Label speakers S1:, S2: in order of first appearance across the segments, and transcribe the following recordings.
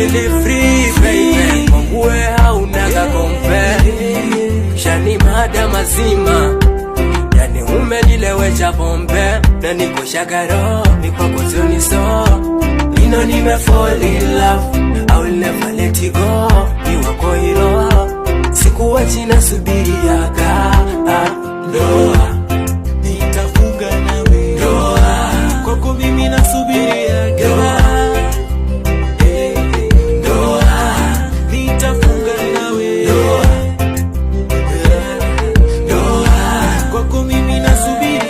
S1: really free baby. Kwangu haunaga compare. Shani mada mazima, yani umenilewesha pombe. Na niko shagaro, niko kuzuni so. Nino nime fall in love, I will never let you go. Ni wako hilo, sikuwachi na subiriaga. Ndoa
S2: nitafunga nawe,
S1: ndoa
S2: kwako mimi nasubiriaga.
S1: Ndoa
S2: nitafunga nawe,
S1: ndoa
S2: kwako mimi nasubiriaga.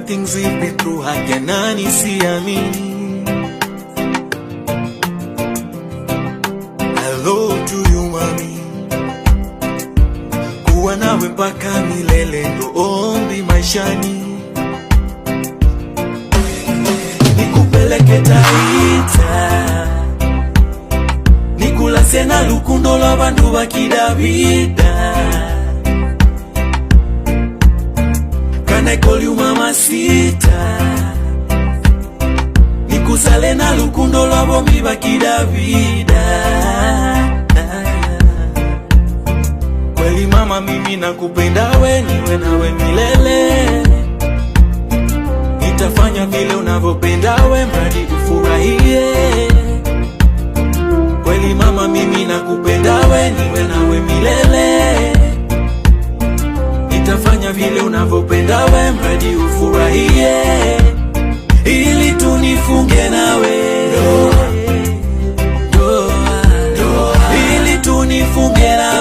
S2: Things we've been through, haki nani siamini. Hello to you mami, kuwa nawe mpaka milele ndo ombi maishani. Nikupeleke Taita, nikulase na lukundo lwa bandu bakidabida. Can I call you mamacita? Nikusale na lukundo lwa bombi bakidabida. Kweli mama mimi nakupenda we, niwe nawe milele. Nitafanya vile unavyopenda we, mradi ufurahie. Kweli mama mimi nakupenda we, niwe nawe milele. Nitafanya vile unavyopenda we, mradi ufurahie. Ili tunifunge nawe,
S1: ndoa
S2: ili tunifunge nawe.